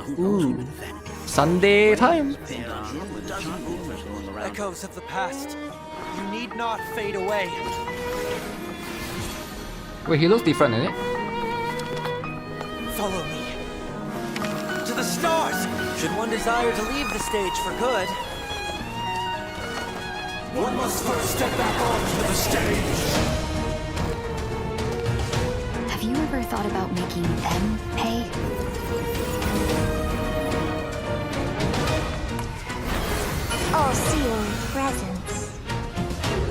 Ooh. Sunday time. Echoes of the past. You need not fade away. Wait, he looks different, isn't it? Follow me. To the stars! Should one desire to leave the stage for good, one must first step back onto the stage. Have you ever thought about making them pay? All sealed presents.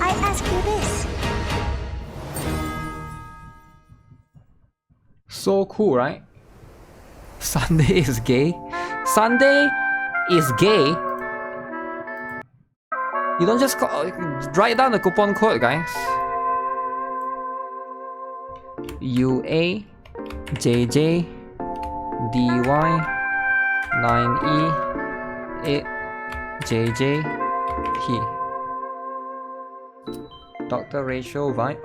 I ask you this. So cool, right? Sunday is gay. Sunday is gay. You don't just write down the coupon code, guys. UA JJ DY 9E 8 JJ He. Dr. Rachel vibe.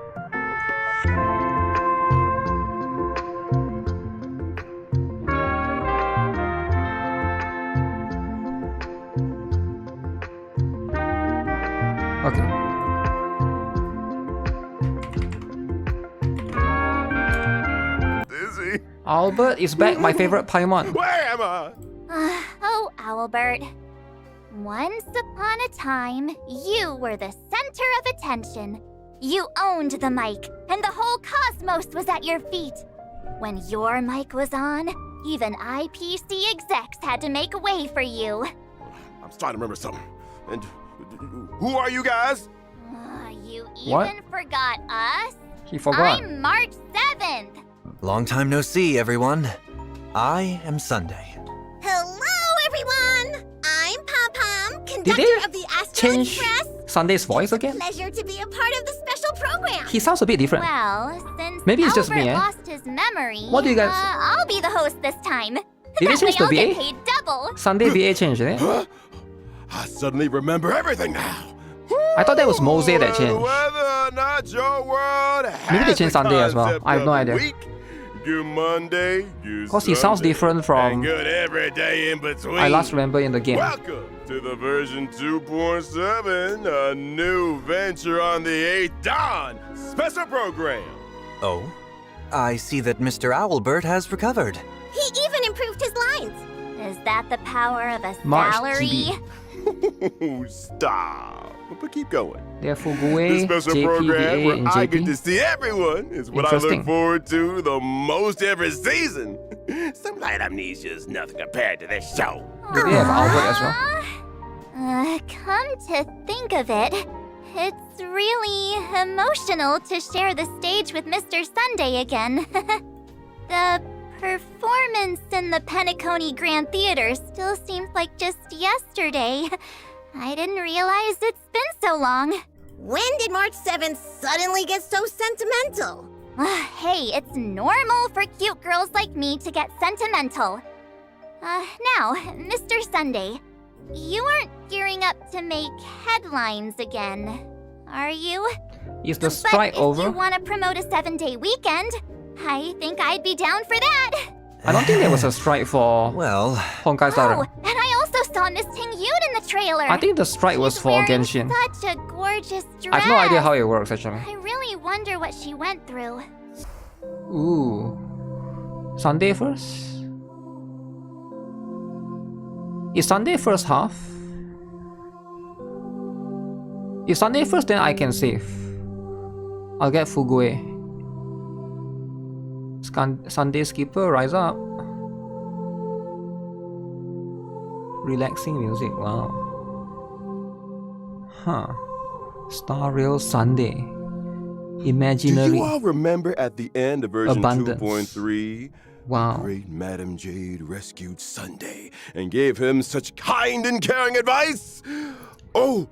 Okay. Dizzy. Albert is back, my favorite Paimon. Where am I? Oh, Owlbert. Once upon a time, you were the center of attention. You owned the mic, and the whole cosmos was at your feet. When your mic was on, even IPC execs had to make way for you. I'm starting to remember something. And who are you guys? You What? even forgot us? He forgot. I'm March 7th. Long time no see, everyone. I am Sunday. Hello, everyone! I'm Pom-Pom, Did conductor they of the Astral change Express. Sunday's voice again? Pleasure to be a part of the special program. He sounds a bit different. Well, since Maybe it's just Albert me, eh? lost his memory, What do you guys- I'll be the host this time. Did they That change way the I'll VA? get paid double. Sunday VA changed, isn't it? Huh? I suddenly remember everything now. I thought that was Mose that changed. Whether or not your world Maybe they has changed a Sunday as well. concept I have no of idea. Week, good Monday, good Because he sounds Sunday, different from and good every day in between. I last remember in the game. Welcome to the version 2.7, a new venture on the 8th Dawn special program. Oh? I see that Mr. Owlbert has recovered. He even improved his lines. Is that the power of a March salary? GB. Stop. But keep going. They're This Fugue, special program JPVA, where and I get to JP. see everyone is what I Interesting. look forward to the most every season. Some light amnesia is nothing compared to this show. Do they have Albert as well? Come to think of it, it's really emotional to share the stage with Mr. Sunday again. The performance in the Penacony Grand Theater still seems like just yesterday. I didn't realize it's been so long. When did March 7th suddenly get so sentimental? Hey, it's normal for cute girls like me to get sentimental. Now, Mr. Sunday, you aren't gearing up to make headlines again, are you? Is the strike But if over? you want to promote a 7-day weekend, I think I'd be down for that. I don't think there was a strike for Well, Honkai Star Oh, Rail. and I also saw Miss Tingyun in the trailer. I think the strike was She's for wearing Genshin. Such a gorgeous dress. I have no idea how it works actually. I really wonder what she went through. Ooh. Sunday first? Is Sunday first half? If Sunday first, then I can save. I'll get Fugue. Sunday skipper, rise up. Relaxing music, wow. Huh. Star Rail Sunday. Do Imaginary. you all remember at the end of version Abundance. 2.3? Wow. Great Madam Jade rescued Sunday and gave him such kind and caring advice. Oh,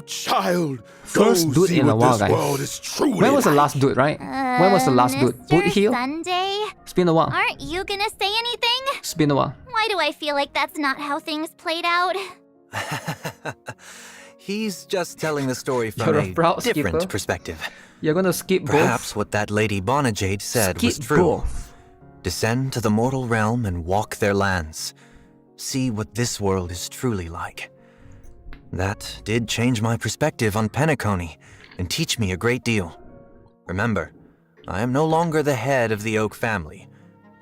child. First go dude see in a what while, this guys. world is truly When was the like. last dude, right? When was the last dude? Mr. Boot heel? Sunday, It's been a while. aren't you gonna say anything? It's been a while. Why do I feel like that's not how things played out? he's just telling the story from You're a a proud different skipper. perspective. You're gonna skip Perhaps both. what that Lady Bonajade said was Skip true. both. Descend to the mortal realm and walk their lands. see what this world is truly like. That did change my perspective on Penacony and teach me a great deal. Remember, I am no longer the head of the Oak family,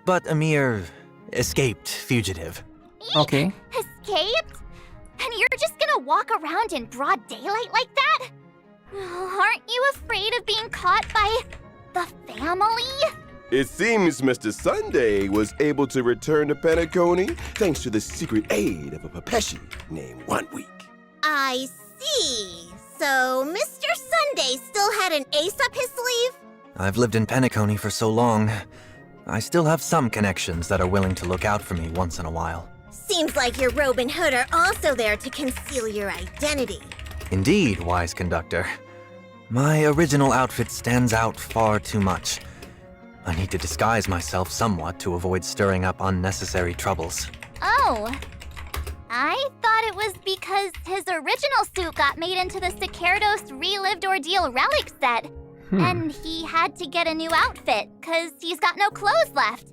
but a mere escaped fugitive. Okay. Escaped? And you're just gonna walk around in broad daylight like that? Aren't you afraid of being caught by the family? It seems Mr. Sunday was able to return to Penacony thanks to the secret aid of a Pepeshi named 1 Week. I see. So Mr. Sunday still had an ace up his sleeve? I've lived in Penacony for so long, I still have some connections that are willing to look out for me once in a while. Seems like your robe and hood are also there to conceal your identity. Indeed, wise conductor. My original outfit stands out far too much. I need to disguise myself somewhat to avoid stirring up unnecessary troubles. Oh. I thought it was because his original suit got made into the Sacerdos Relived Ordeal relic set. And he had to get a new outfit, because he's got no clothes left.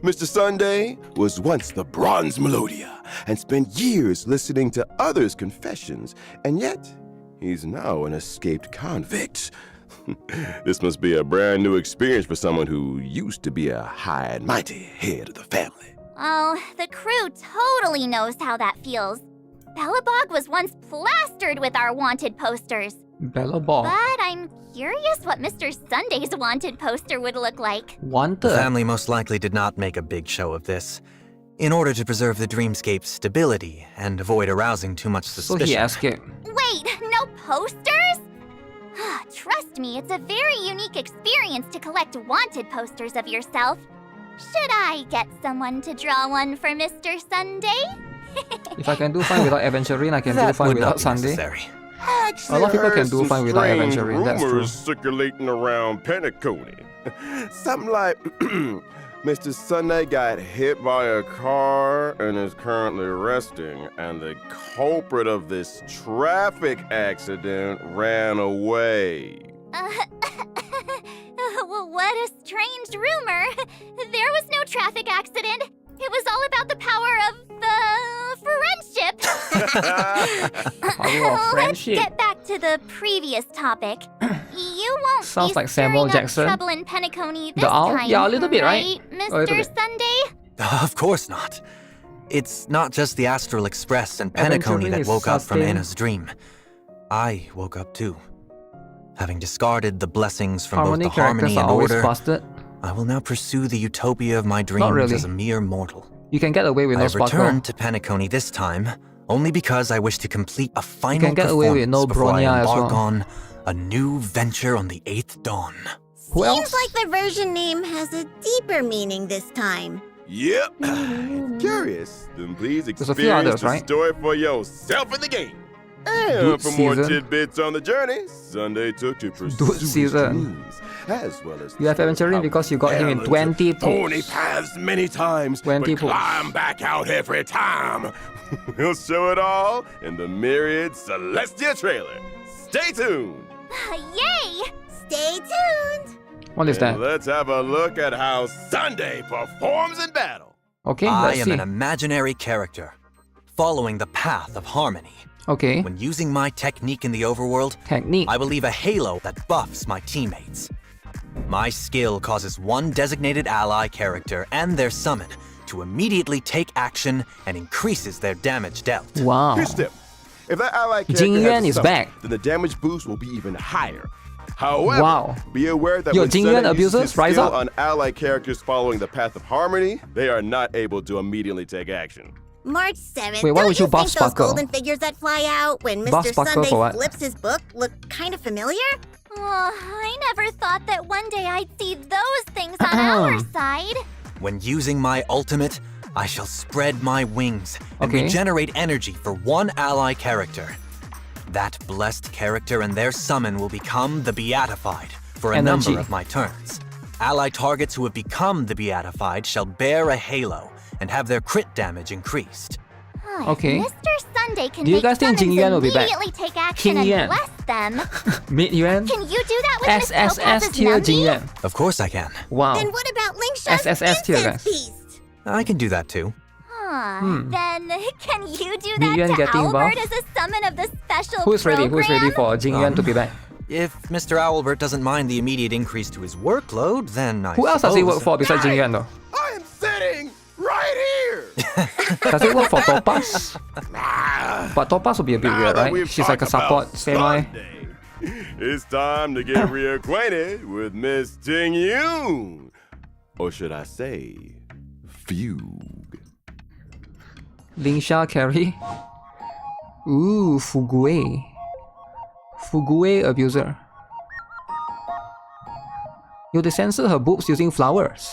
Mr. Sunday was once the Bronze Melodia and spent years listening to others' confessions, and yet he's now an escaped convict. This must be a brand new experience for someone who used to be a high and mighty head of the family. Oh, the crew totally knows how that feels. Bellabog was once plastered with our wanted posters. Bellabog. But I'm curious what Mr. Sunday's wanted poster would look like. The Wanted. family most likely did not make a big show of this, in order to preserve the dreamscape's stability and avoid arousing too much So suspicion. he escaped. Wait, no posters? Trust me, it's a very unique experience to collect wanted posters of yourself. Should I get someone to draw one for Mr. Sunday? If I can do fine without Aventurine, I can do That fine would without not be Sunday. necessary. Actually, A lot of people heard can do some fine without strange Aventurine, that's true. rumors circulating around Penacony. Something like Mr. Sunday got hit by a car and is currently resting, and the culprit of this traffic accident ran away. What a strange rumor. There was no traffic accident. It was all about the power of friendship. Power of friendship. Let's get back to the previous topic. You won't Sounds be like Samuel stirring up Jackson. trouble in Penacony this The owl? time, Yeah, a little bit, right? A little Mr. bit. Sunday? Of course not. It's not just the Astral Express and Penacony Aventurine that is woke up from sustained. Anna's dream. I woke up too. Having discarded the blessings from Harmony both the harmony characters are and always order, busted. I will now pursue the utopia of my dreams really. as a mere mortal. You can get away with I no have sparkle. returned to Penacony this time only because I wish to complete a final can get away with performance no before I Bronya as embark well. on a new venture on the 8th dawn. Who else? Seems like the version name has a deeper meaning this time. Yep. If curious, then please There's a few others, experience the right? story for yourself in the game. Dude And for more season. tidbits on the journey, Sunday took to pursue Dude his season. dreams, as well as You have Aventurine because you got him in 20 thorny pools. paths many times, 20 but pools. climb back out every time. We'll show it all in the Myriad Celestia trailer. Stay tuned. Yay! Stay tuned! What is And that? let's have a look at how Sunday performs in battle. Okay, I let's am see. an imaginary character, following the path of harmony. Okay, When using my technique in the overworld, technique. I will leave a halo that buffs my teammates. My skill causes one designated ally character and their summon to immediately take action and increases their damage dealt. Wow. Here's the tip. If that ally character Tingyun has a is summon, back. then the damage boost will be even higher. However, Wow. be aware that Yo, when Tingyun Sunday uses abusers, his rise skill up. on ally characters following the path of harmony, they are not able to immediately take action. March 7th. Wait, why don't would you buff think those Sparkle? golden figures that fly out when Buff Mr. Sparkle Sunday for what? flips his book look kind of familiar? Oh, I never thought that one day I'd see those things on our side. When using my ultimate, I shall spread my wings and Okay. regenerate energy for one ally character. That blessed character and their summon will become the Beatified for a Energy. number of my turns. Ally targets who have become the Beatified shall bear a halo and have their crit damage increased. Okay. Mr. Sunday can Do you make guys think summons Tingyun will be back? immediately take action Tingyun. and bless them. Mid-Yuan? Can you do that with Miss SSS Topaz's tier Numby? Jingyuan. Of course I can. Wow. Then what about Link Sharp's SSS tier, incense guys. piece? I can do that too. Then can you do Tingyun that to getting Owlbird buff? as a summon of the special Who's ready? Who's ready program? for Tingyun to be back? If Mr. Owlbert doesn't mind the immediate increase to his workload, then I Who else does he work suppose- for besides Tingyun though? I am sitting right here! Does he work for Topaz? But Topaz would be a bit Now weird, that right? we've She's like a talked support about semi. Sunday, it's time to get reacquainted with Miss Tingyun. Or should I say, Fugue. Lingsha carry. Ooh, Fugue. Fugue abuser. Yo, they censor her boobs using flowers.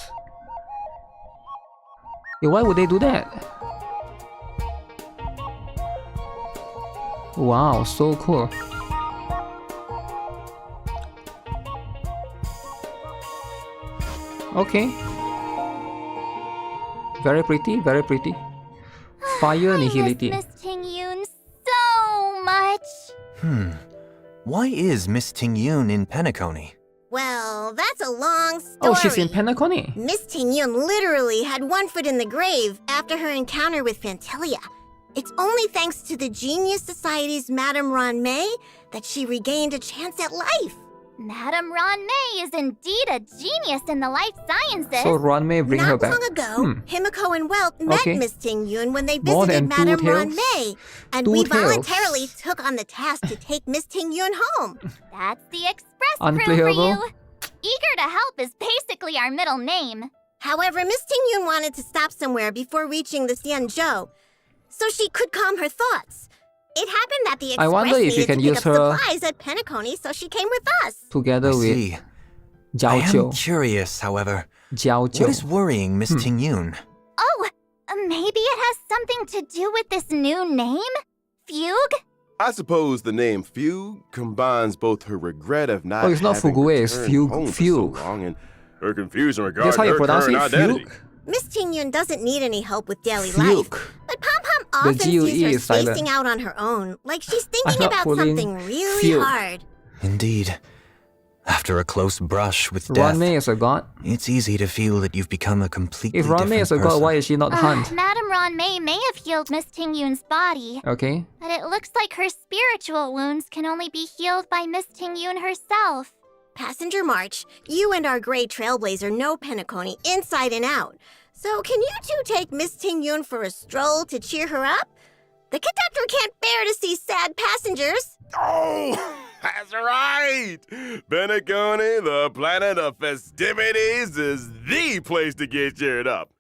Yo, why would they do that? Wow, so cool. Okay. Very pretty, very pretty. Fire I miss nihility. Miss Tingyun so much. Why is Miss Tingyun in Penacony? Well, that's a long story. Oh, she's in Penacony. Miss Tingyun literally had one foot in the grave after her encounter with Fantalia. It's only thanks to the Genius Society's Madame Ron May that she regained a chance at life. Madame Ron May is indeed a genius in the life sciences. So Ron may bring her Not back. long ago, Himiko and Welt met Okay. Miss Tingyun when they More visited than two Madame Ron tails? May, and Two we tails. voluntarily took on the task to take Miss Tingyun home. That's the express crew for Unplayable. you. Eager to help is basically our middle name. However, Miss Tingyun wanted to stop somewhere before reaching the Xianzhou, so she could calm her thoughts. It happened that the I express wonder if you needed can to pick use up her- supplies at Penacony, so she came with us. Together I with see. I Jiao am Jiu. curious, however. Jiao What Jiu. is worrying Miss Tingyun? Oh, maybe it has something to do with this new name? Fugue? I suppose the name Fugue combines both her regret of not Oh, it's not having Fugue, it's returned Fugue, home for Fugue. so long and her confusion regarding That's how you her pronounce current it? identity. Fugue? Miss Tingyun doesn't need any help with daily life, Fugue. but Pom Pom often GUE sees her is silent. spacing out on her own, like she's I'm thinking not about pulling something really Fugue. hard. Indeed. After a close brush with Ron death, May is a god. it's easy to feel that you've become a completely If Ron May different is a god, person. why is she not Hunt? Madame Ron May have healed Miss Tingyun's body, Okay. but it looks like her spiritual wounds can only be healed by Miss Tingyun herself. Passenger March, you and our gray trailblazer know Penacony inside and out. So can you two take Miss Tingyun for a stroll to cheer her up? The conductor can't bear to see sad passengers. Oh, that's right! Penacony, the planet of festivities, is the place to get cheered up.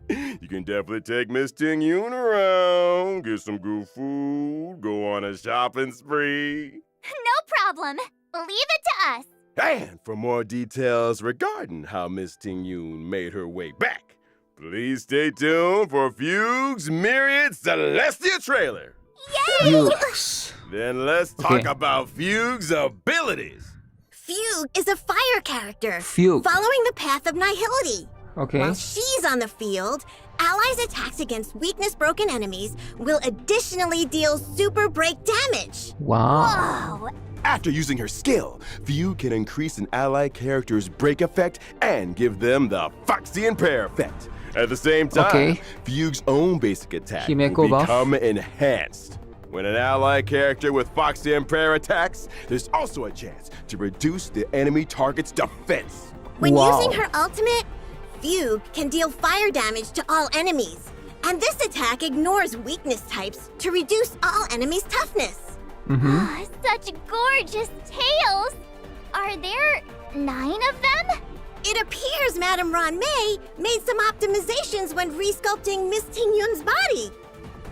You can definitely take Miss Tingyun around, get some good food, go on a shopping spree. No problem. Leave it to us. And for more details regarding how Miss Tingyun made her way back, please stay tuned for Fugue's Myriad Celestia trailer. Fugues. Then let's talk Okay. about Fugue's abilities. Fugue is a fire character, Fugue. following the path of nihility. Okay. While she's on the field, allies' attacks against weakness-broken enemies will additionally deal super break damage. Wow. Oh, After using her skill, Fugue can increase an ally character's break effect and give them the Foxy and Prayer effect. At the same time, Okay. Fugue's own basic attack Himeko will buff. become enhanced. When an ally character with Foxy and Prayer attacks, there's also a chance to reduce the enemy target's defense. When Wow. using her ultimate, Fugue can deal fire damage to all enemies. And this attack ignores weakness types to reduce all enemies' toughness. such gorgeous tails. Are there 9 of them? It appears Madame Ron May made some optimizations when resculpting Miss Tingyun's body.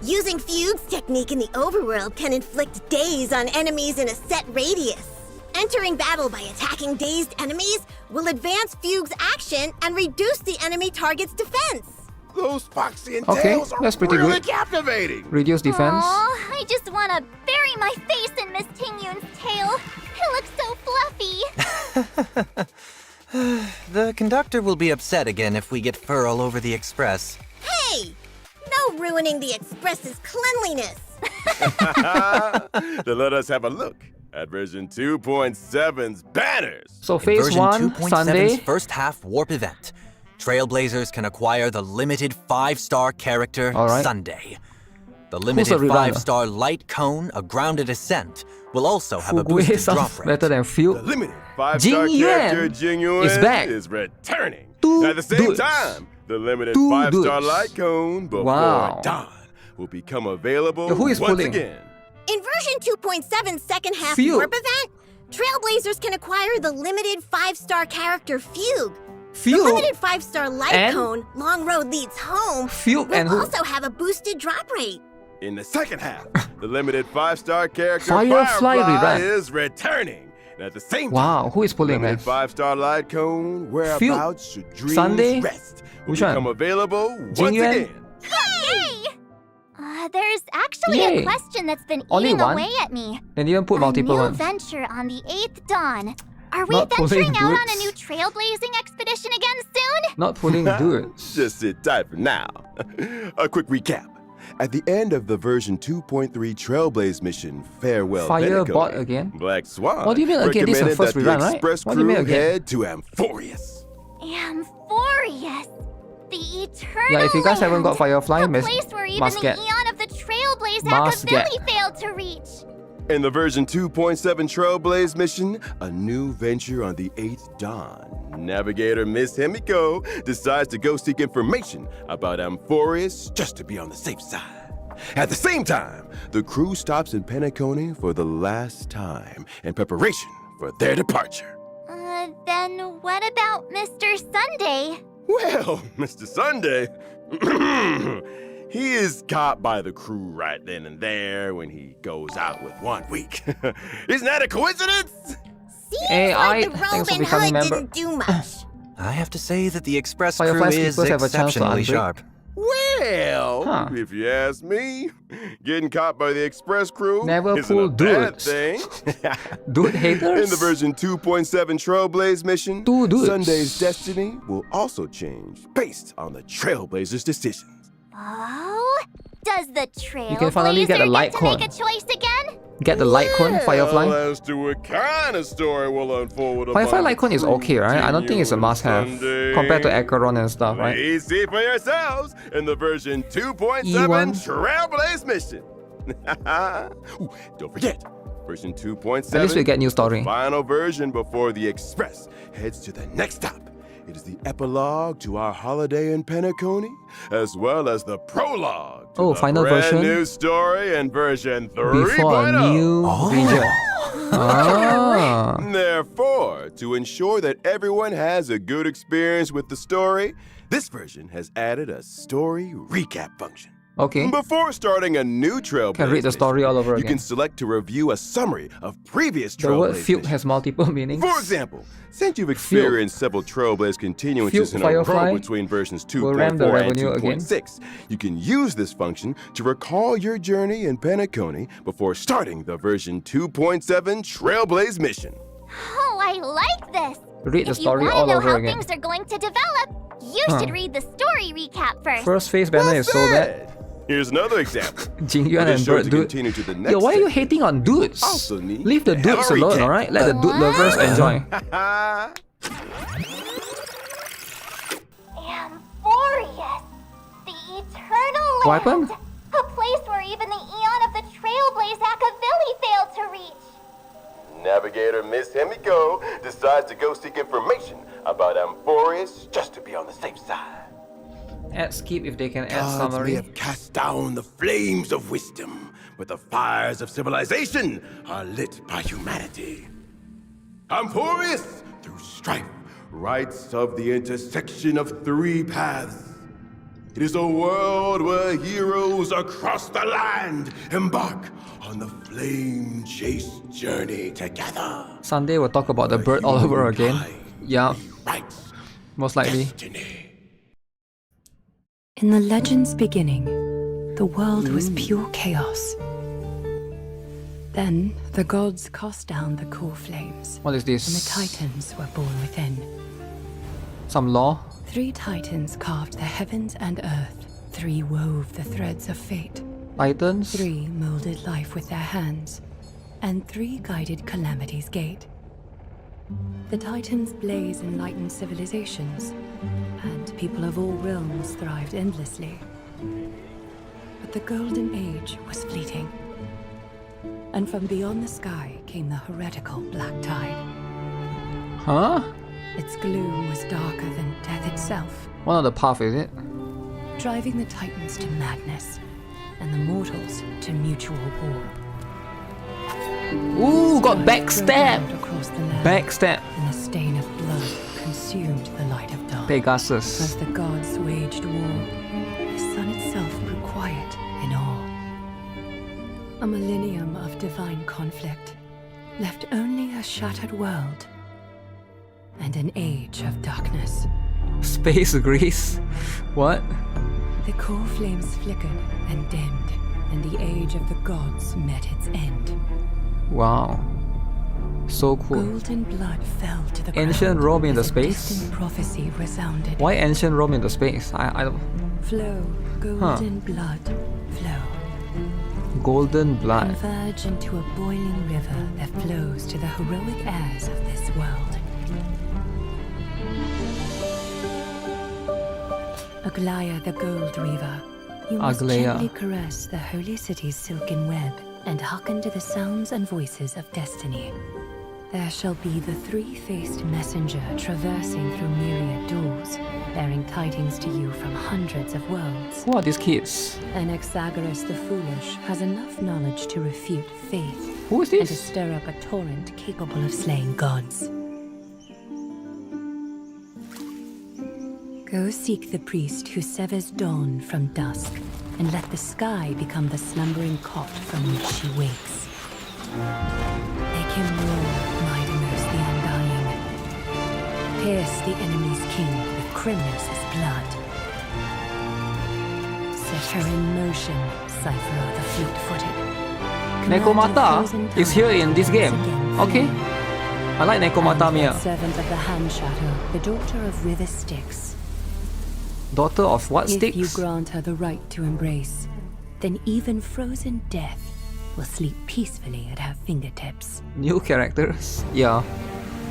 Using Fugue's technique in the Overworld can inflict daze on enemies in a set radius. Entering battle by attacking dazed enemies will advance Fugue's action and reduce the enemy target's defense. Those Foxy and Okay, Tails are that's pretty really good. captivating. Reduce defense. Aw, I just want to bury my face in Miss Tingyun's tail. It looks so fluffy. The conductor will be upset again if we get fur all over the express. Hey! No ruining the Express's cleanliness! Then let us have a look at version 2.7's banners. So In phase version 1, 2.7's Sunday. first half warp event, Trailblazers can acquire the limited 5-star character Alright. Sunday. The the limited rerunner? 5-star light cone, a grounded ascent, will also have a Fugue boosted sounds drop rate. better than The Fugue. limited 5-star Tingyun character Tingyun is back. is returning. Two At the same dudes. time, the limited Two 5-star dudes. light cone before Wow. dawn will become available Yo, who is once pulling? again. In version 2.7's second half Fugue. warp event, Trailblazers can acquire the limited 5-star character Fugue. The Fugue? limited 5-star light And? cone, Long Road Leads Home, Fugue will and who? also have a boosted drop rate. In the second half, the limited 5-star character Firefly Firefly rerun. is returning. And at the same time, Wow, who is pulling limited this? 5-star light cone, whereabouts should dreams Sunday? rest, will Which one? become available once Tingyun? again. Yay! There's actually Yay. a question that's been Only eating one? away at me. Then you don't put multiple a new ones. venture on the 8th dawn. Are we Not pulling venturing out on a dudes. new trailblazing expedition again soon? Not pulling dudes. Just sit tight for now. A quick recap. At the end of the version 2.3 Trailblaze mission, Farewell Fire Bendigo, bot again? Black Swan What do you mean again? This is the recommended first that rerun, the right? Express What do you mean crew again? head to Amphorius. Amphorius, the eternal Yeah, if you guys haven't got land, Firefly, a miss, place where even must the get. eon of the Trailblaze Must get. Akavilli failed to reach. In the version 2.7 Trailblaze mission, a new venture on the 8th dawn, Navigator Miss Himiko decides to go seek information about Amphorius just to be on the safe side. At the same time, the crew stops in Penacony for the last time in preparation for their departure. Then what about Mr. Sunday? Well, Mr. Sunday, he is caught by the crew right then and there when he goes out with 1 week. Isn't that a coincidence? Seems Hey, like the thanks for Robin becoming Hood member. didn't do much. I have to say that the Express Firefly crew is keepers have a chance to exceptionally unbreak. sharp. Well, Huh. if you ask me, getting caught by the Express crew Never isn't pull a bad dudes. thing. Dude haters? In the version 2.7 Trailblaze mission, Two dudes. Sunday's destiny will also change based on the Trailblazers' decisions. Oh? Does the Trailblazer can finally get a light to make cone. a choice again? Get the light cone, Firefly. Well, as to what kind of story will unfold Firefly upon light cone is the crew, okay, right? I don't think it's a Tingyun must-have Sunday. compared to Acheron and stuff, right? Please see for yourselves in the version 2.7 E1. Trailblaze mission. Ooh, don't forget, version 2.7. At least we get new story. the final version before the Express heads to the next stop. It is the epilogue to our holiday in Penacony, as well as the prologue to Oh, the final brand version? new story in version 3.0. Before a new region. Ah. Therefore, to ensure that everyone has a good experience with the story, this version has added a story recap function. Okay. Before starting a new Trailblaze Can read the story all over you again. can select to review a summary of previous The word Trailblaze Fugue missions. has multiple meanings. For example, since you've experienced several Trailblaze continuances Fugue in a row Firefly between versions will ram the 2.4 and revenue again. 2.6, you can use this function to recall your journey in Penacony before starting the version 2.7 Trailblaze mission. Oh, I like this. Read the If you story want all to know over how again. things are going to develop, you Huh. should read the story recap first. First face banner is so bad. Here's another example. Jingyuan This and shows Bird to dude. continue to the next Yo, why are you section. hating on dudes? Also need Leave the to dudes have a alone, recap. alright? Let the dude lovers enjoy. Amphorius, the eternal land. What happened? A place where even the eon of the Trailblaze Akavilli failed to reach. Navigator Miss Himiko decides to go seek information about Amphorius just to be on the safe side. Add skip if they can add Gods may summary. have cast down the flames of wisdom, but the fires of civilization are lit by humanity. Amphorius, through strife, writes of the intersection of 3 paths. It is a world where heroes across the land embark on the flame-chased journey together. Sunday will talk about the bird all over again. Yeah, Writes most likely. destiny. In the legend's beginning, the world was pure chaos. Then the gods cast down the core flames, What is and the this? titans were born within. Some law? 3 titans carved the heavens and earth. 3 wove the threads of fate. Titans? 3 molded life with their hands. And 3 guided calamity's gate. The Titans blaze enlightened civilizations, and people of all realms thrived endlessly. But the Golden Age was fleeting. And from beyond the sky came the heretical Black Tide. Huh? Its gloom was darker than death itself, One of the path, is it? driving the Titans to madness and the mortals to mutual war. Ooh, got Stars backstab! crowded across the land, Backstab. and a stain of blood consumed the light of dawn. As Pegasus. the gods waged war, the sun itself grew quiet in awe. A millennium of divine conflict left only a shattered world and an age of darkness. Space Grease? What? The core flames flickered and dimmed, and the age of the gods met its end. Wow. So cool. Golden blood fell to the Ancient ground Rome in the as a space? distant prophecy resounded. Why ancient Rome in the space? I don't... Flow, golden blood, flow. Golden blood. Converge into a boiling river that flows to the heroic heirs of this world. Aglaya the Gold Weaver, you must Aglaya. gently caress the holy city's silken web and hearken to the sounds and voices of destiny. There shall be the three-faced messenger traversing through myriad doors, bearing tidings to you from hundreds of worlds. Who are these kids? Anaxagoras the Foolish has enough knowledge to refute faith Who is and to this? stir up a torrent capable of slaying gods. Go seek the priest who severs dawn from dusk, and let the sky become the slumbering cot from which she wakes. Make him roar, Mightiness the Undying. Pierce the enemy's king with Kremnos' blood. Set her in motion, Cypher the fleet-footed. Nekomata is here in this game. Okay. I like Nekomata Mia. Servant of the Hand Shadow, the daughter of River Styx. Daughter of what If you sticks? grant her the right to embrace, then even frozen death will sleep peacefully at her fingertips. New characters? Yeah.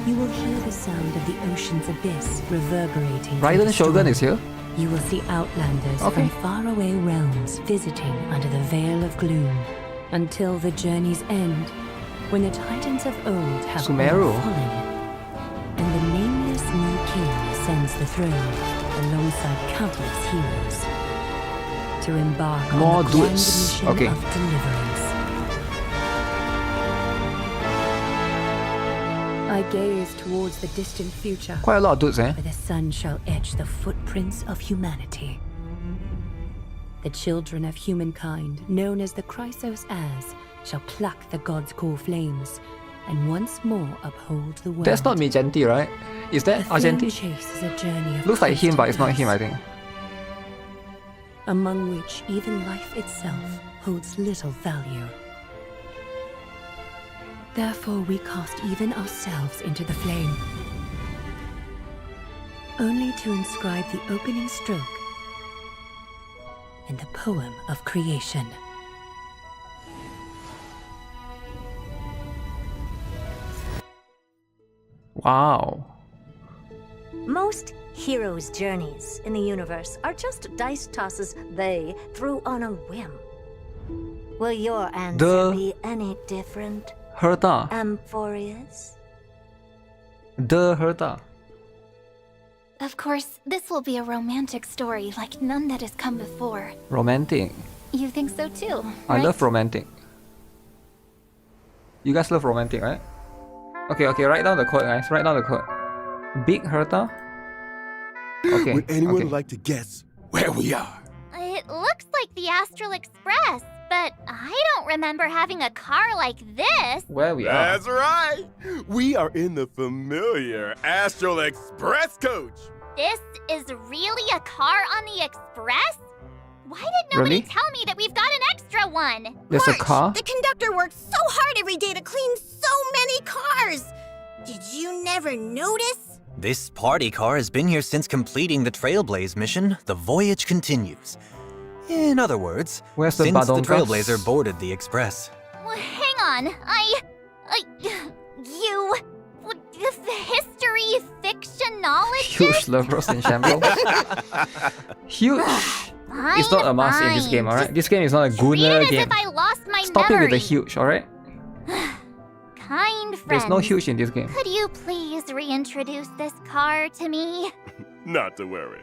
You will hear the sound of the ocean's abyss reverberating. through Raiden the Shogun storm. is here. You will see outlanders Okay. from faraway realms visiting under the veil of gloom, until the journey's end, when the titans of old have all Sumeru. fallen, and the nameless new king ascends the throne alongside countless heroes to embark More on the grand dudes. mission Okay. of deliverance. I gaze towards the distant future, Quite a lot of dudes, eh? where the sun shall etch the footprints of humanity. The children of humankind, known as the Chrysos heirs, shall pluck the god's core flames and once more uphold the world. That's not Mijenti, right? Is that The theme Argenti? chase is a journey of Looks like him, but it's not him, I constant think. loss, among which even life itself holds little value. Therefore we cast even ourselves into the flame, only to inscribe the opening stroke in the poem of creation. Wow. Most heroes' journeys in the universe are just dice tosses they threw on a whim. Will your answer Duh. be any different, Herta. Amphorius? The Herta. Of course, this will be a romantic story like none that has come before. Romantic. You think so too, I right? love romantic. You guys love romantic, right? Okay, write down the code, guys. Write down the code. Big Herta. Okay. Would anyone okay. like to guess where we are? It looks like the Astral Express, but I don't remember having a car like this. Where we are? That's right. We are in the familiar Astral Express coach. This is really a car on the Express? Why did nobody Really? tell me that we've got an extra one? There's a March, car? The conductor works so hard every day to clean so many cars. Did you never notice? This party car has been here since completing the Trailblaze mission. The voyage continues. In other words, Where's the since the Badonkas? Trailblazer boarded the Express. Well, hang on. history, fiction, knowledge? Huge levels in shambles. Huge. It's not a must in this game, alright? This game is not a Treat it Gunner as game. if I lost my Stop memory. it with the huge, alright? Kind friends. There's no huge in this game. Could you please reintroduce this car to me? Not to worry.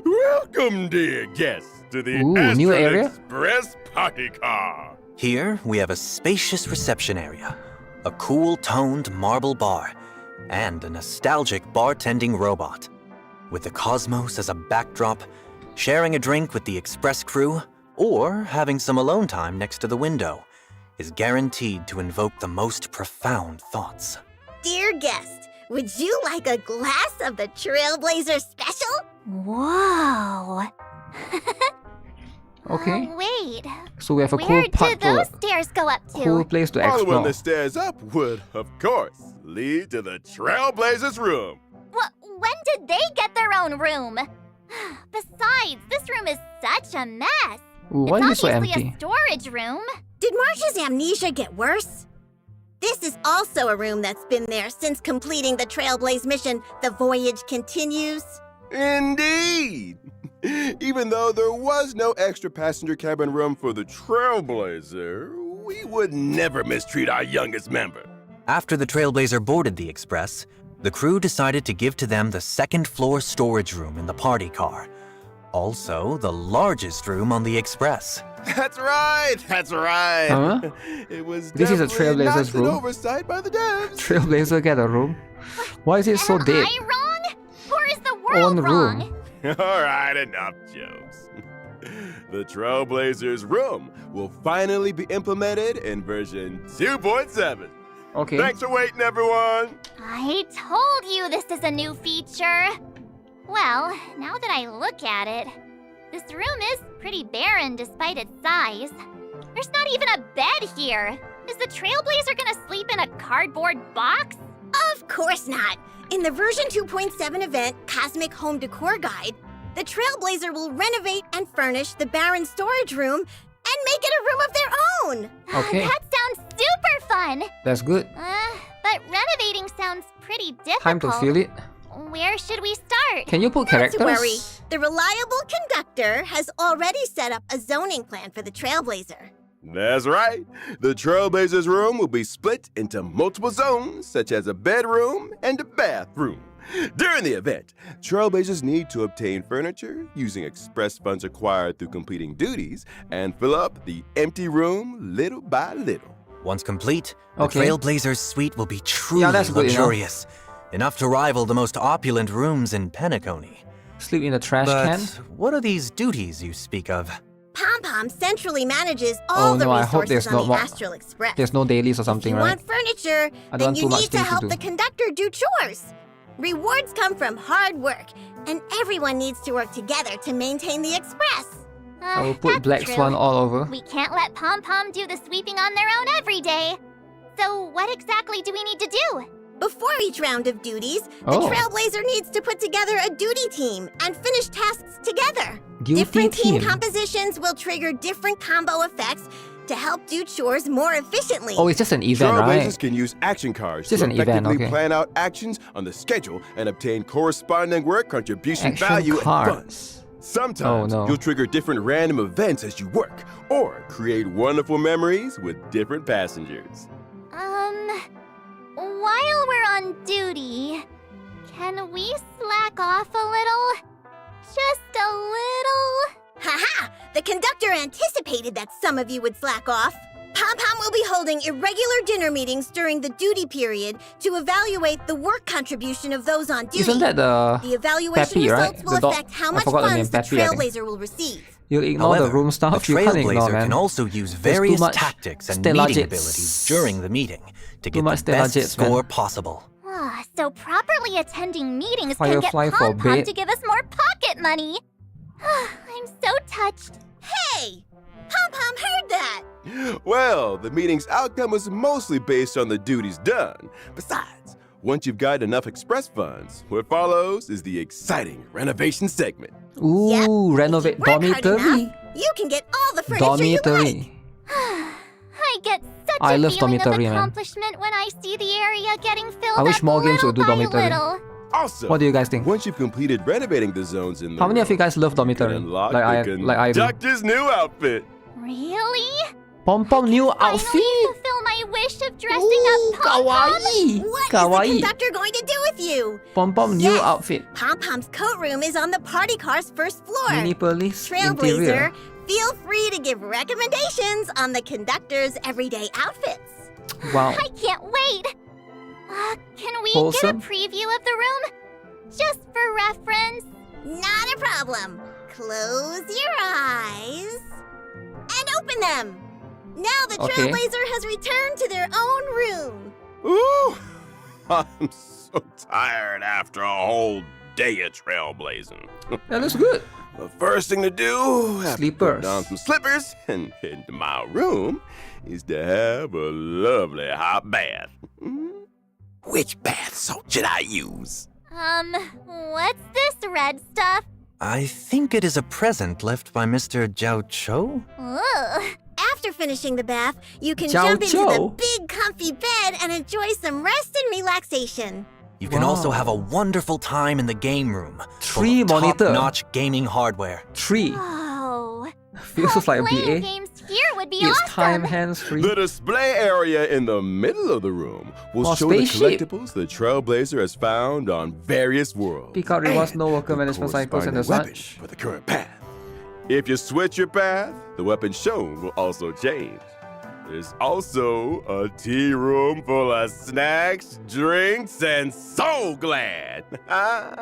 Welcome, dear guests, to the Ooh, Astral new area? Express party car. Here, we have a spacious reception area, a cool-toned marble bar, and a nostalgic bartending robot. With the cosmos as a backdrop, sharing a drink with the express crew, or having some alone time next to the window, is guaranteed to invoke the most profound thoughts. Dear guest, would you like a glass of the Trailblazer Special? Whoa. Okay. Wait. So we have a Where cool did part those to stairs go up to? cool place to Following explore. the stairs up would, of course, lead to the Trailblazers Room. When did they get their own room? Besides, this room is such a mess. Ooh, why is It's it so obviously empty? a storage room. Did Marcia's amnesia get worse? This is also a room that's been there since completing the Trailblaze mission, The Voyage Continues. Indeed! Even though there was no extra passenger cabin room for the Trailblazer, we would never mistreat our youngest member. After the Trailblazer boarded the Express, the crew decided to give to them the second-floor storage room in the party car. Also, the largest room on the Express. That's right, that's right. Huh? It was This is a definitely not Trailblazers an room? oversight by the devs. Trailblazer get a room? Why is it so Am dead? I wrong? Or is the world One wrong? room. All right, enough jokes. The Trailblazers Room will finally be implemented in version 2.7. Okay. Thanks for waiting, everyone. I told you this is a new feature. Well, now that I look at it, this room is pretty barren despite its size. There's not even a bed here. Is the Trailblazer gonna sleep in a cardboard box? Of course not. In the version 2.7 event, Cosmic Home Decor Guide, the Trailblazer will renovate and furnish the barren storage room and make it a room of their own. Okay. That sounds super fun. That's good. But renovating sounds pretty difficult. Time to feel it. Where should we start? Can you put Not characters? to worry. The reliable conductor has already set up a zoning plan for the Trailblazer. That's right. The Trailblazers Room will be split into multiple zones, such as a bedroom and a bathroom. During the event, Trailblazers need to obtain furniture using express funds acquired through completing duties and fill up the empty room little by little. Once complete, the Okay. Trailblazers suite will be truly that's good enough. luxurious, enough to rival the most opulent rooms in Penacony. Sleep in the trash But can? what are these duties you speak of? Pom Pom centrally manages all Oh, the no, I hope resources there's on not the more- Astral Express. There's no dailies or If something, you right? want furniture, I don't then want you too much need to things to help do. the conductor do chores. Rewards come from hard work, and everyone needs to work together to maintain the Express. I will put That's Black true. Swan all over. We can't let Pom Pom do the sweeping on their own every day. So what exactly do we need to do? Before each round of duties, the Oh. Trailblazer needs to put together a duty team and finish tasks together. Duty Different team team. compositions will trigger different combo effects to help do chores more efficiently. Oh, it's just an event, Trailblazers right? can use action cards Just to an event, effectively okay. plan out actions on the schedule and obtain corresponding work contribution Action value and cards. funds. Sometimes Oh, no. you'll trigger different random events as you work, or create wonderful memories with different passengers. While we're on duty, can we slack off a little? Just a little? Haha! The conductor anticipated that some of you would slack off. Pom Pom will be holding irregular dinner meetings during the duty period to evaluate the work contribution of those on duty. Isn't that the The evaluation Peppy, right? results will The dog- affect how I much forgot the funds name, the Peppy, I think. Trailblazer will receive. you ignore However, the room stuff? the You can't ignore, Trailblazer man. can also use There's too various much tactics and Stellar meeting Jets. abilities during the meeting to Too get much the best Stellar Jets, man. score possible. So properly attending meetings Firefly can get for Pom Pom bait. to give us more pocket money. I'm so touched. Hey! Pom Pom heard that! Well, the meeting's outcome was mostly based on the duties done. Besides, once you've got enough express funds, what follows is the exciting renovation segment. Ooh, renovate Work hard dormitory. enough, you can get all the furniture you like. Dormitory. I get such I a love feeling of dormitory, man. accomplishment when I see the area getting filled I wish up more games little would do by dormitory. little. Also, What do you guys think? once you've completed renovating the zones in the How many of you room, guys love you can dormitory? unlock Like the I do. conductor's new outfit. Really? Pom Pom new Finally outfit. fulfill my wish of dressing Ooh, up Pom Pom. kawaii. What is the Kawaii. conductor going to do with you? Pom Pom new Yes. outfit. Pom Pom's coat room is on the party car's first floor. Mini police Trailblazer, interior. feel free to give recommendations on the conductor's everyday outfits. Wow. I can't wait. Can we Wholesome? get a preview of the room? Just for reference. Not a problem. Close your eyes and open them. Now the Okay. Trailblazer has returned to their own room. Ooh, I'm so tired after a whole day of trailblazing. That looks good. The first thing to do after Slippers. putting on some slippers and head to my room is to have a lovely hot bath. Which bath salt should I use? What's this red stuff? I think it is a present left by Mr. Jiao Cho? Ugh. After finishing the bath, you can Jiao jump into Cho. the big comfy bed and enjoy some rest and relaxation. You can Wow. also have a wonderful time in the game room. Three full of monitor. top-notch gaming hardware. 3. Oh. Feels like a Playing BA. games here would be It's awesome. time hands free. The display area in the middle of the room will More show spaceship. the collectibles the Trailblazer has found on various worlds. Picard rewards and no worker the management cycles and corresponding such. weapon for the current path. If you switch your path, the weapon shown will also change. There's also a tea room full of snacks, drinks, and so glad.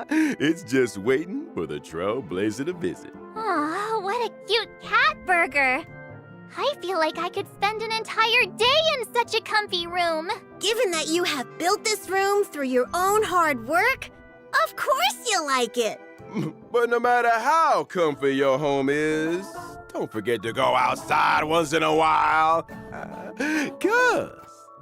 It's just waiting for the Trailblazer to visit. Aw, what a cute cat burger. I feel like I could spend an entire day in such a comfy room. Given that you have built this room through your own hard work, of course you'll like it. But no matter how comfy your home is, don't forget to go outside once in a while. Cause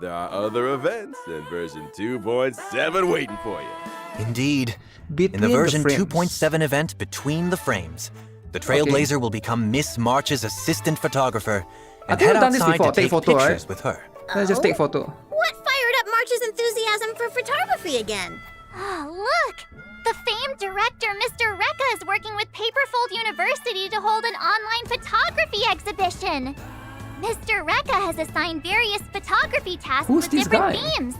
there are other events in version 2.7 waiting for you. Indeed. Between In the version frames. 2.7 event Between the Frames, the Trailblazer will become Miss March's assistant photographer and think head we've done this outside before. to Take take photo, pictures right? with her. Let's just take photo. What fired up March's enthusiasm for photography again? Oh, look! The famed director, Mr. Rekka, is working with Paperfold University to hold an online photography exhibition. Mr. Rekka has assigned various photography tasks Who's with this different guy? themes.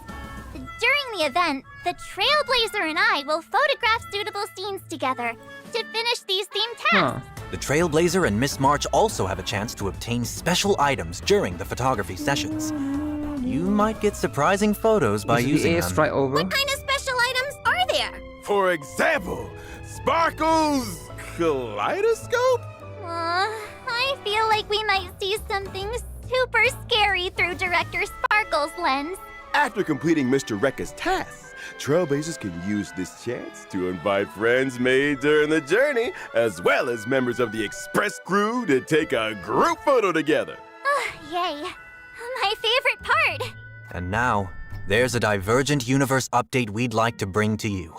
During the event, the Trailblazer and I will photograph suitable scenes together to finish these themed tasks. Huh. The Trailblazer and Miss March also have a chance to obtain special items during the photography sessions. You might get surprising photos by Is using VA them. strike over? What kind of special items are there? For example, Sparkle's kaleidoscope? I feel like we might see something super scary through Director Sparkle's lens. After completing Mr. Rekka's tasks, Trailblazers can use this chance to invite friends made during the journey, as well as members of the Express crew to take a group photo together. Yay. My favorite part. And now, there's a Divergent Universe update we'd like to bring to you.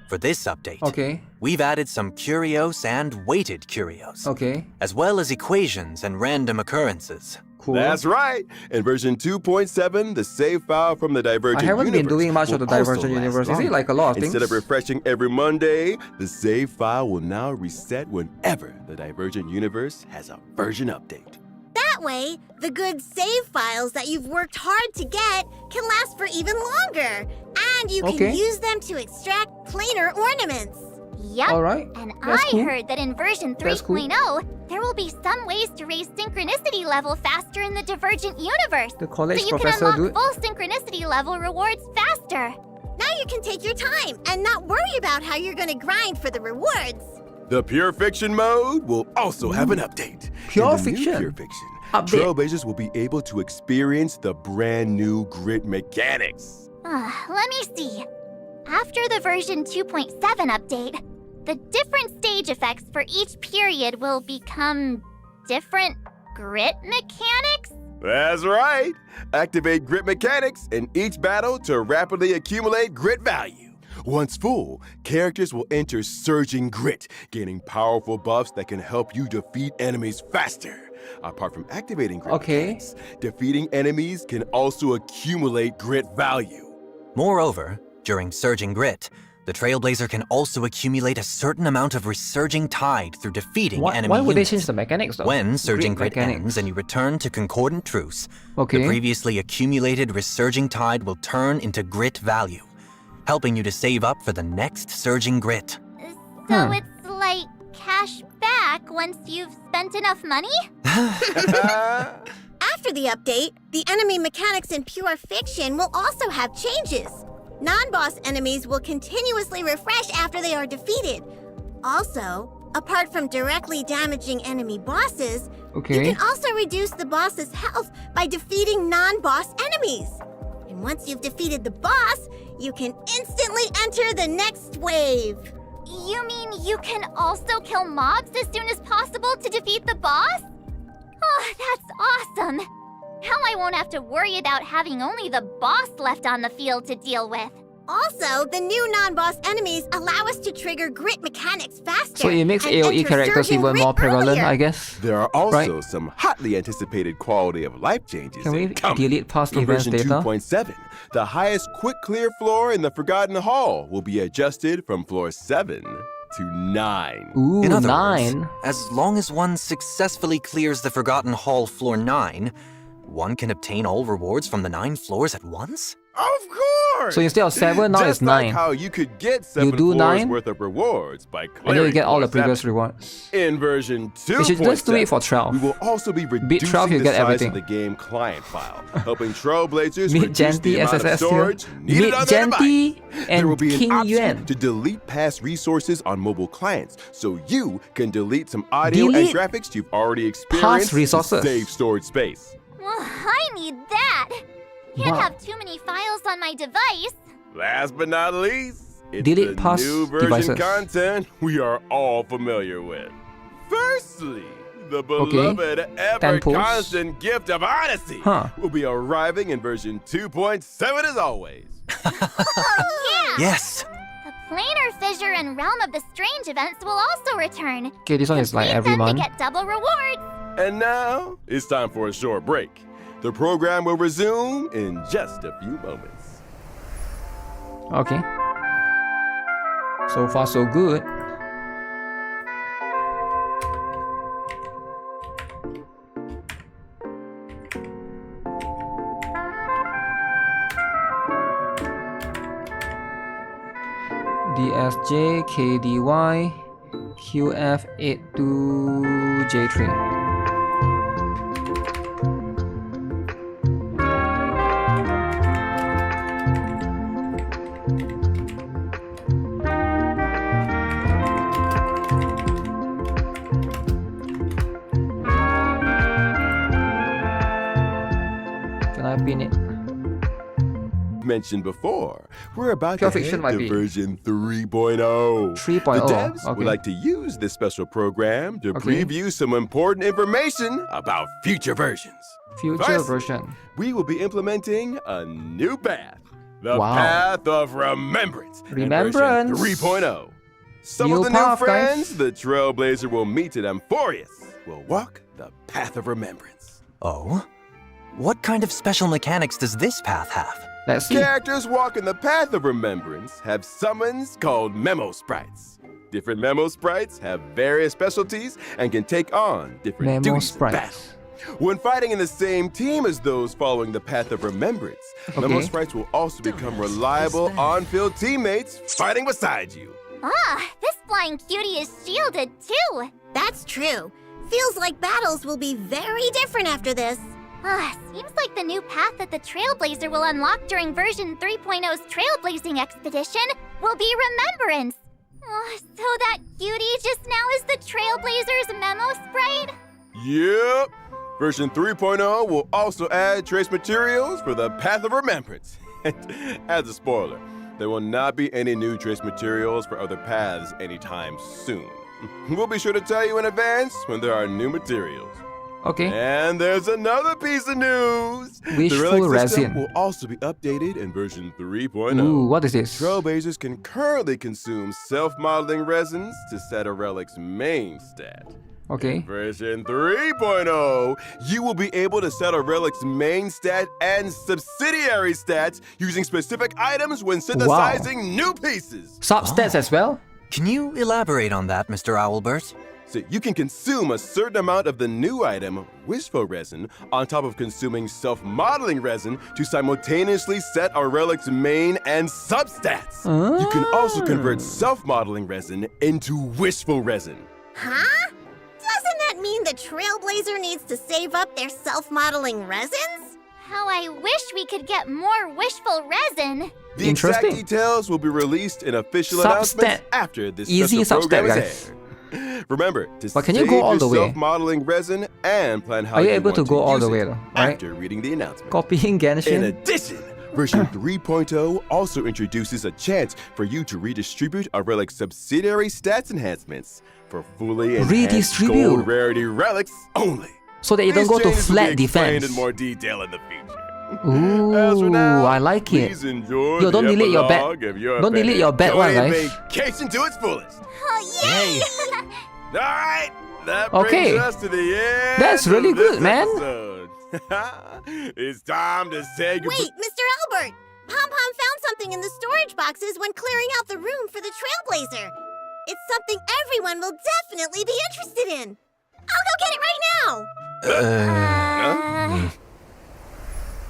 For this update, Okay. we've added some curios and weighted curios, Okay. as well as equations and random occurrences. Cool. That's right. In version 2.7, the save file from the Divergent I haven't Universe been doing much of the will also Divergent last Universe. Is it longer. like a lot of things? Instead of refreshing every Monday, the save file will now reset whenever the Divergent Universe has a version update. That way, the good save files that you've worked hard to get can last for even longer. And you can Okay. use them to extract planar ornaments. Yup. Alright. And That's I cool. heard that in version That's cool. 3.0, there will be some ways to raise synchronicity level faster in the Divergent Universe. The college so you professor can unlock dude. full synchronicity level rewards faster. Now you can take your time and not worry about how you're going to grind for the rewards. The Pure Fiction mode will also have an update. Pure In the new Fiction? Pure Fiction, Update. Trailblazers will be able to experience the brand new grid mechanics. Let me see. After the version 2.7 update, the different stage effects for each period will become different grit mechanics? That's right. Activate grit mechanics in each battle to rapidly accumulate grit value. Once full, characters will enter Surging Grit, gaining powerful buffs that can help you defeat enemies faster. Apart from activating grit mechanics, defeating enemies can also accumulate grit value. Moreover, during Surging Grit, the Trailblazer can also accumulate a certain amount of Resurging Tide through defeating enemy Why would they units. change the mechanics though? When Surging Grit mechanics. ends and you return to Concordant Truce, Okay. the previously accumulated Resurging Tide will turn into Grit value, helping you to save up for the next Surging Grit. So it's like cash back once you've spent enough money? After the update, the enemy mechanics in Pure Fiction will also have changes. Non-boss enemies will continuously refresh after they are defeated. Also, apart from directly damaging enemy bosses, you can also reduce the boss's health by defeating non-boss enemies. And once you've defeated the boss, you can instantly enter the next wave. You mean you can also kill mobs as soon as possible to defeat the boss? Oh, that's awesome! Now I won't have to worry about having only the boss left on the field to deal with. Also, the new non-boss enemies allow us to trigger grit mechanics faster. So it makes and AoE enter characters Surging even Grit more prevalent, earlier. I guess. There are also some hotly anticipated quality of life changes. Can we incoming. delete past For events version data? 2.7, the highest quick clear floor in the Forgotten Hall will be adjusted from floor 7 to 9. Ooh, In other 9. words, as long as one successfully clears the Forgotten Hall floor 9, one can obtain all rewards from the 9 floors at once? Of course! So instead of 7, now Just it's 9. like how you could get 7 You do floors 9, worth of rewards by clearing and then you get all the floor previous 7. rewards. In version 2.7, You should just do it for 12. we will also be Beat reducing 12, you the get size everything. of the game client file, helping Trailblazers Meet reduce Genty the amount of SSS here. storage needed Meet on their Genty device. There will and be an option Tingyun. to delete past resources on mobile clients, so you can delete some audio and Delete graphics you've already experienced resources. to save storage space. Well, I need that! Can't Wow. have too many files on my device. Last but not least, it's Delete the past new version devices. content we are all familiar with. Firstly, the beloved ever-constant gift of honesty will be arriving in version 2.7 as always. Oh, yeah! Yes! The Planar Fissure and Realm of the Strange events will also return. Okay, this one is like Complete every them month. to get double rewards. And now, it's time for a short break. The program will resume in just a few moments. Okay. So far, so good. DSJ, KDY, QF82J3. Can I pin it? Mentioned before, we're about Pure to Fiction head might to be. version 3.0. 3.0, The devs okay. would like to use this special program to Okay. preview some important information about future versions. Future First, version. we will be implementing a new path. The Wow. Path of Remembrance. in Remembrance. version 3.0. Some New of the new path, friends guys. the Trailblazer will meet at Amphorius will walk the Path of Remembrance. Oh? What kind of special mechanics does this path have? Let's see. Characters walking the Path of Remembrance have summons called Memo Sprites. Different Memo Sprites have various specialties and can take on different Memo duties in battle. sprites. When fighting in the same team as those following the Path of Remembrance, Memo Okay. Sprites will also become reliable on-field teammates fighting beside you. Ah, this flying cutie is shielded too. That's true. Feels like battles will be very different after this. Ah, seems like the new path that the Trailblazer will unlock during version 3.0's Trailblazing Expedition will be Remembrance. Oh, so that cutie just now is the Trailblazer's memo sprite? Yep. Version 3.0 will also add trace materials for the Path of Remembrance. And as a spoiler, there will not be any new trace materials for other paths anytime soon. We'll be sure to tell you in advance when there are new materials. Okay. And there's another piece of news. Wishful the relic system Resin. will also be updated in version 3.0. Ooh, what is this? Trailblazers can currently consume self-modeling resins to set a relic's main stat. Okay. In version 3.0, you will be able to set a relic's main stat and subsidiary stats using specific items when synthesizing new pieces. Substats as well? Can you elaborate on that, Mr. Owlbert? So you can consume a certain amount of the new item, Wishful Resin, on top of consuming self-modeling resin to simultaneously set a relic's main and substats. You can also convert self-modeling resin into Wishful Resin. Huh? Doesn't that mean the Trailblazer needs to save up their self-modeling resins? How I wish we could get more wishful resin. The exact Interesting. details will be released in official Substat. announcements after this Easy special program substat, is aired. Remember to But can save you go all your the way? self-modeling resin and plan how Are you you able want to go all use the way it though, right? after reading the announcement. Copying In Genshin? addition, version 3.0 also introduces a chance for you to redistribute a relic's subsidiary stats enhancements for fully enhanced Redistribute. gold rarity relics only. So that you don't These go to changes will flat be explained defense. in more detail in the future. Ooh, As for now, I like it. please enjoy Yo, don't the delete your bad. epilogue of your Don't delete your bad one, Enjoy guys. vacation to its fullest. Oh, yay! All right, that brings Okay. us to the end. That's really of this good, man. episode. It's time to say goodbye. Wait, Mr. Albert! Pom Pom found something in the storage boxes when clearing out the room for the Trailblazer. It's something everyone will definitely be interested in. I'll go get it right now.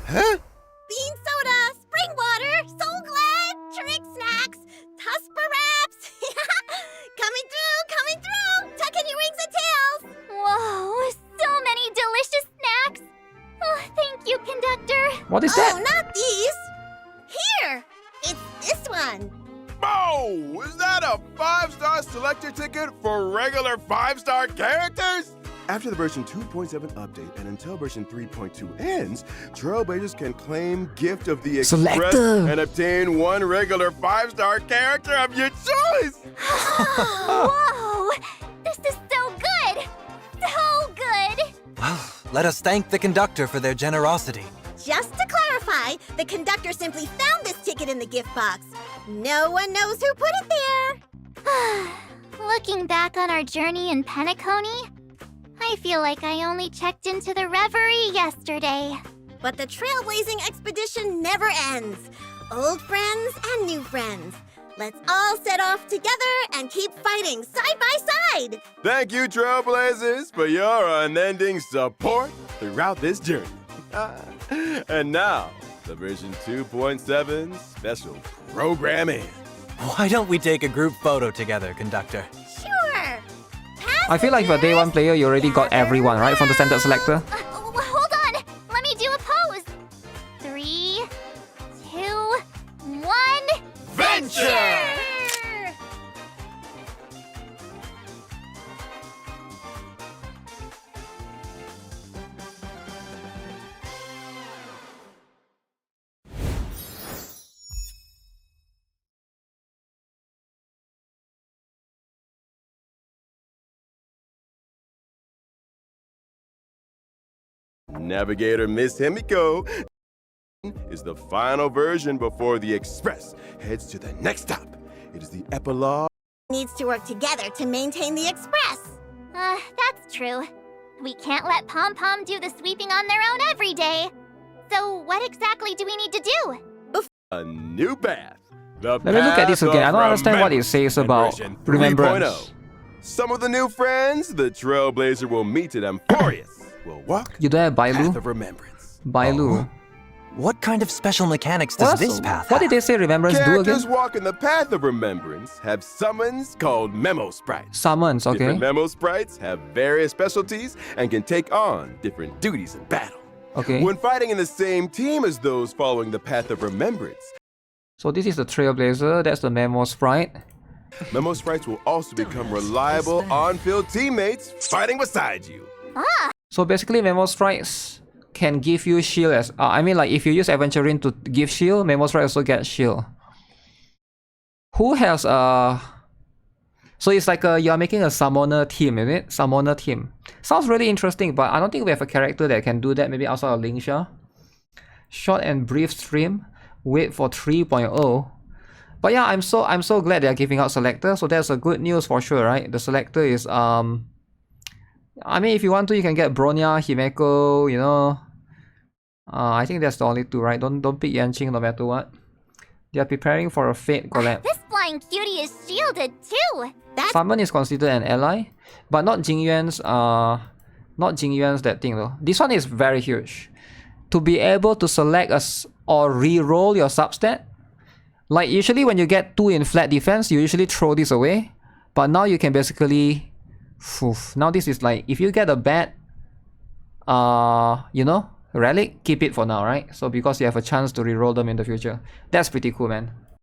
Huh? Bean soda, spring water, soul glad, trick snacks, Tusper wraps. Coming through. Tuck in your wings and tails. Whoa, so many delicious snacks. Oh, thank you, conductor. What is Oh, that? not these. Here, it's this one. Oh, is that a 5-star selector ticket for regular 5-star characters? After the version 2.7 update and until version 3.2 ends, Trailblazers can claim Gift of the Express Selector. and obtain one regular 5-star character of your choice. Whoa, this is so good. So good. Well, let us thank the conductor for their generosity. Just to clarify, the conductor simply found this ticket in the gift box. No one knows who put it there. Looking back on our journey in Penacony, I feel like I only checked into the Reverie yesterday. But the trailblazing expedition never ends. Old friends and new friends. Let's all set off together and keep fighting side by side. Thank you, Trailblazers, for your unending support throughout this journey. And now, the version 2.7 special program ends. Why don't we take a group photo together, conductor? Sure. I feel like for day one player, you already got everyone, right? From the standard selector. Hold on. Let me do a pose. 3, 2, 1. Venture! Navigator Miss Himiko is the final version before the Express heads to the next stop. It is the epilogue. Needs to work together to maintain the express. That's true. We can't let Pom Pom do the sweeping on their own every day. So what exactly do we need to do? A new path. The Let me look at this path again. I of don't understand what it Remembrance says in about version Remembrance. 3.0. Some of the new friends the Trailblazer will meet at Emporius will walk You don't have Path Bailu? of Remembrance. Bailu. What kind of special mechanics does this path What did have? they say Remembrance do Characters again? walking the Path of Remembrance have summons called Memo Sprites. Summons, okay. Different Memo Sprites have various specialties and can take on different duties in battle. Okay. When fighting in the same team as those following the Path of Remembrance, So this is the Trailblazer, that's the Memo Sprite. Memo Sprites will also become reliable on-field teammates fighting beside you. So basically Memo Sprites can give you shield as... I mean like if you use Aventurine to give shield, Memo Sprite also get shield. Who has So it's like you're making a summoner team, is it? Summoner team. Sounds really interesting, but I don't think we have a character that can do that. Maybe outside of Lingsha. Short and brief stream. Wait for 3.0. But yeah, I'm so glad they're giving out selector. So that's a good news for sure, right? The selector is I mean, if you want to, you can get Bronya, Himeko, you know. I think that's the only two, right? Don't pick Yanqing no matter what. They are preparing for a Fate collab. This flying cutie is shielded too. Summon is considered an ally, but not Jingyuan's that thing though. This one is very huge. To be able to select or re-roll your substat. Like usually when you get 2 in flat defense, you usually throw this away. But now you can basically now this is like if you get a bad you know, relic, keep it for now, right? So because you have a chance to re-roll them in the future. That's pretty cool, man.